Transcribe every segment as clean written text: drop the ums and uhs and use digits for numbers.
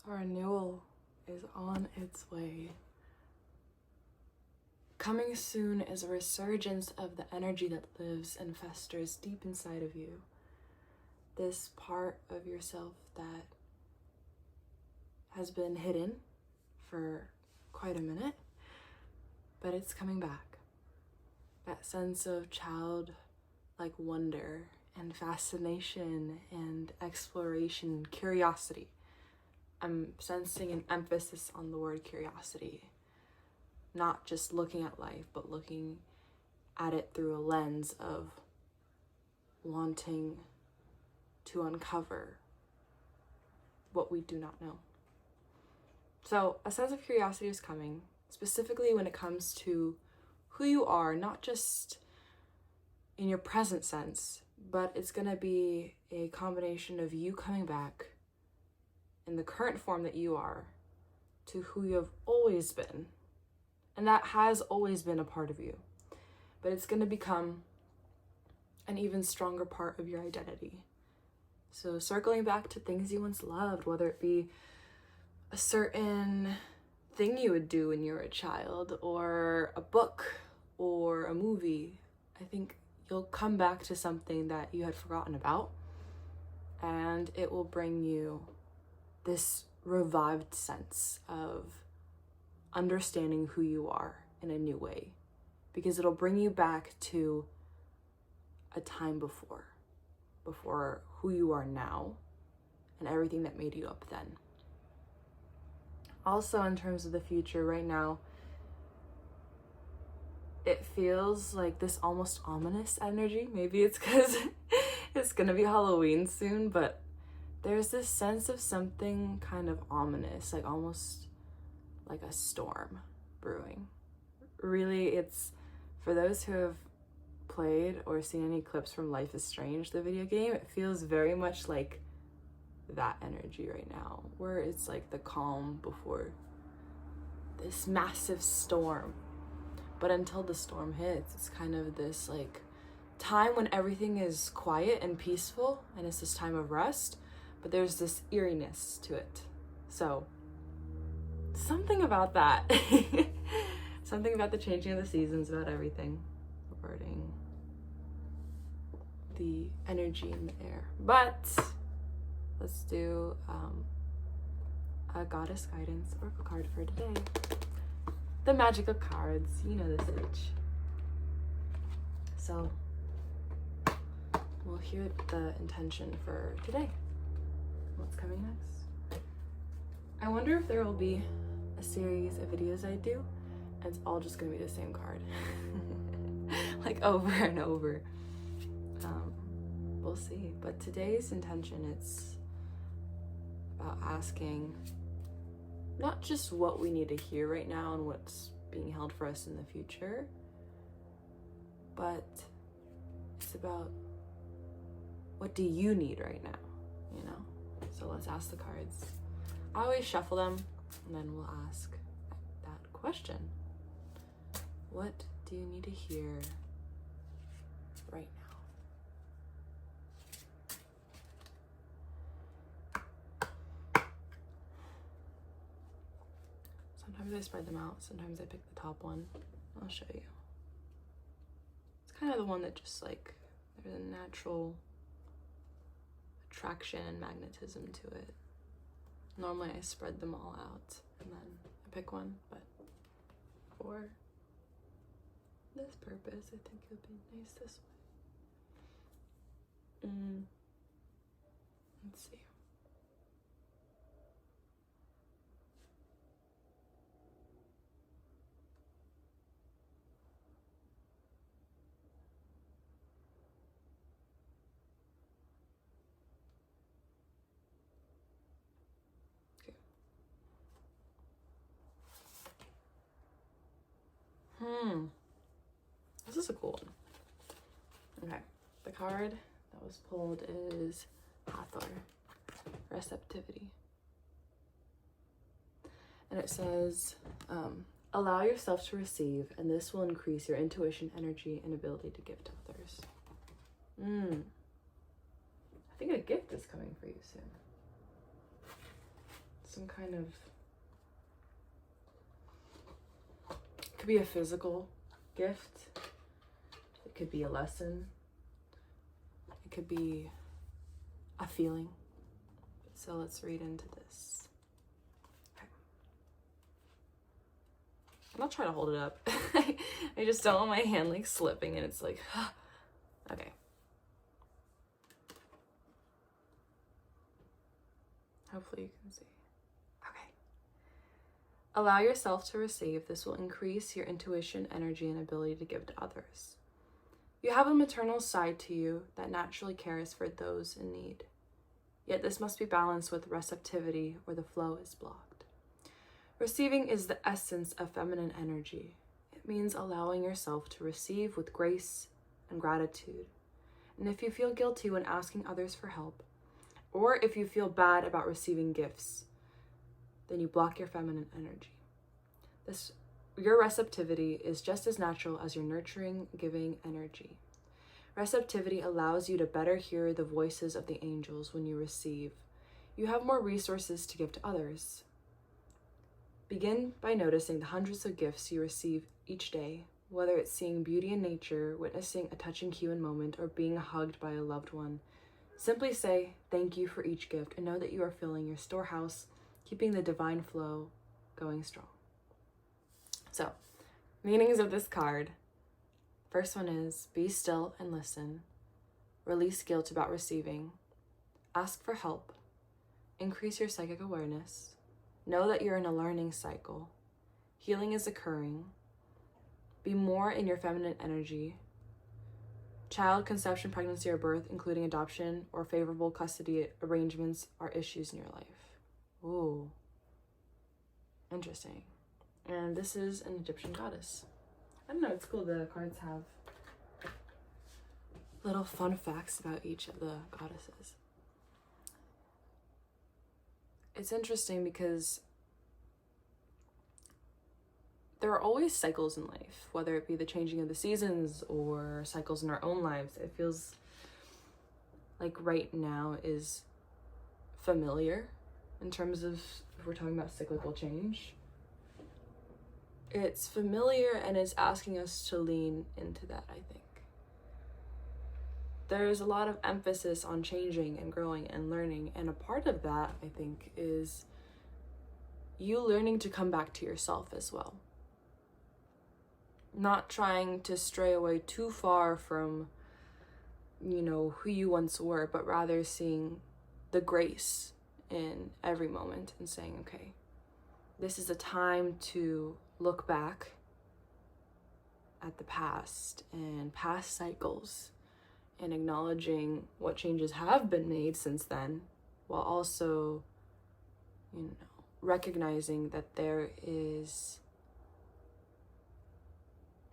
Our renewal is on its way. Coming soon is a resurgence of the energy that lives and festers deep inside of you. This part of yourself that has been hidden for quite a minute, but it's coming back. That sense of childlike wonder and fascination and exploration, curiosity. I'm sensing an emphasis on the word curiosity. Not just looking at life, but looking at it through a lens of wanting to uncover what we do not know. So a sense of curiosity is coming, specifically when it comes to who you are, not just in your present sense, but it's going to be a combination of you coming back in the current form that you are to who you have always been. And that has always been a part of you. But it's going to become an even stronger part of your identity. So circling back to things you once loved, whether it be a certain thing you would do when you were a child, or a book, or a movie, I think you'll come back to something that you had forgotten about, and it will bring you this revived sense of understanding who you are in a new way, because it'll bring you back to a time before who you are now and everything that made you up then. Also, in terms of the future right now, it feels like this almost ominous energy. Maybe it's because it's gonna be Halloween soon, but there's this sense of something kind of ominous, like almost like a storm brewing. Really, it's for those who have played or seen any clips from Life is Strange, the video game, it feels very much like that energy right now, where it's like the calm before this massive storm. But until the storm hits, it's kind of this like time when everything is quiet and peaceful, and it's this time of rest, but there's this eeriness to it. So something about that. Something about the changing of the seasons, about everything regarding the energy in the air. But let's do a goddess guidance oracle card for today. The magic of cards, you know this itch. So we'll hear the intention for today. What's coming next? I wonder if there will be a series of videos I do, and it's all just gonna be the same card. Like over and over. We'll see. But today's intention, it's about asking not just what we need to hear right now and what's being held for us in the future, but it's about what do you need right now, you know? So let's ask the cards. I always shuffle them, and then we'll ask that question. What do you need to hear right now? Sometimes I spread them out, sometimes I pick the top one. I'll show you. It's kind of the one that just like, there's a natural attraction and magnetism to it. Normally I spread them all out and then I pick one, but for this purpose, I think it would be nice this way. Let's see. This is a cool one. Okay, the card that was pulled is Hathor, Receptivity. And it says, allow yourself to receive, and this will increase your intuition, energy, and ability to give to others. I think a gift is coming for you soon. some kind of, it could be a physical gift. It could be a lesson. It could be a feeling. So let's read into this. Okay. I'll try to hold it up. I just don't want my hand like slipping and it's like, okay. Hopefully you can see. Okay. Allow yourself to receive. This will increase your intuition, energy, and ability to give to others. You have a maternal side to you that naturally cares for those in need. Yet this must be balanced with receptivity or the flow is blocked. Receiving is the essence of feminine energy. It means allowing yourself to receive with grace and gratitude. And if you feel guilty when asking others for help, or if you feel bad about receiving gifts, then you block your feminine energy. Your receptivity is just as natural as your nurturing, giving energy. Receptivity allows you to better hear the voices of the angels when you receive. You have more resources to give to others. Begin by noticing the hundreds of gifts you receive each day, whether it's seeing beauty in nature, witnessing a touching human moment, or being hugged by a loved one. Simply say thank you for each gift and know that you are filling your storehouse, keeping the divine flow going strong. So, meanings of this card. First one is be still and listen. Release guilt about receiving. Ask for help. Increase your psychic awareness. Know that you're in a learning cycle. Healing is occurring. Be more in your feminine energy. Child, conception, pregnancy, or birth, including adoption or favorable custody arrangements, are issues in your life. Ooh. Interesting. And this is an Egyptian goddess. I don't know, it's cool. The cards have little fun facts about each of the goddesses. It's interesting because there are always cycles in life, whether it be the changing of the seasons or cycles in our own lives. It feels like right now is familiar in terms of if we're talking about cyclical change. It's familiar and it's asking us to lean into that, I think. There's a lot of emphasis on changing and growing and learning, and a part of that, I think, is you learning to come back to yourself as well. Not trying to stray away too far from, who you once were, but rather seeing the grace in every moment and saying, okay, this is a time to look back at the past and past cycles and acknowledging what changes have been made since then, while also, recognizing that there is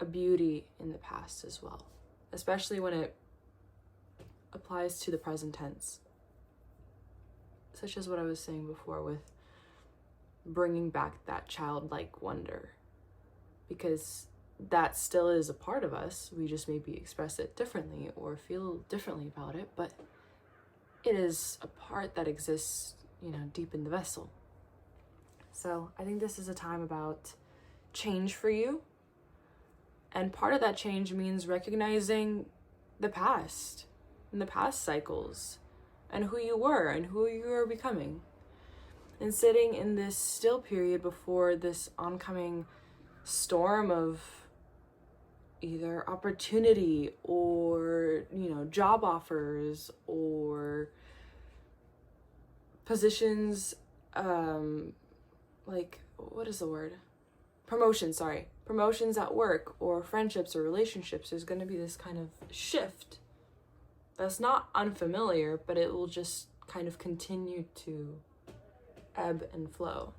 a beauty in the past as well, especially when it applies to the present tense, such as what I was saying before with bringing back that childlike wonder, because that still is a part of us. We just maybe express it differently or feel differently about it, but it is a part that exists, deep in the vessel. So I think this is a time about change for you. And part of that change means recognizing the past and the past cycles and who you were and who you are becoming. And sitting in this still period before this oncoming storm of either opportunity or, job offers or positions, promotions at work or friendships or relationships. There's going to be this kind of shift that's not unfamiliar, but it will just kind of continue to ebb and flow.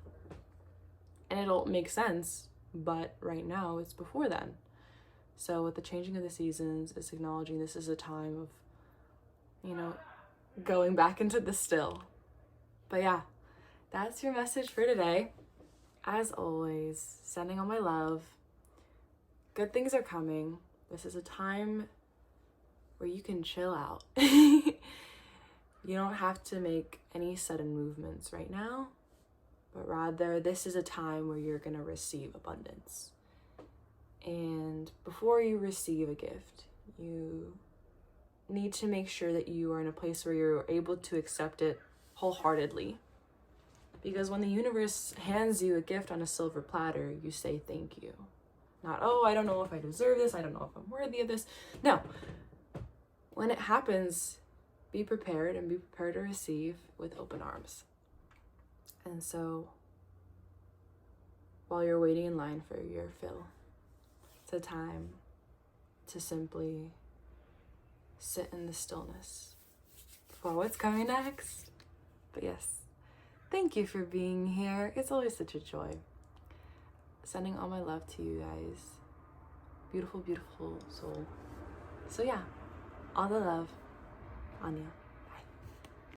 And it'll make sense, but right now it's before then. So with the changing of the seasons, it's acknowledging this is a time of, going back into the still. But yeah, that's your message for today. As always, sending all my love. Good things are coming. This is a time where you can chill out. You don't have to make any sudden movements right now. but rather this is a time where you're going to receive abundance. And before you receive a gift, you need to make sure that you are in a place where you're able to accept it wholeheartedly. Because when the universe hands you a gift on a silver platter, you say thank you. Not, oh, I don't know if I deserve this, I don't know if I'm worthy of this. No. When it happens, be prepared and be prepared to receive with open arms. And so, while you're waiting in line for your fill, it's a time to simply sit in the stillness for what's coming next. But yes, thank you for being here. It's always such a joy. Sending all my love to you guys. Beautiful, beautiful soul. So yeah, all the love, Anya.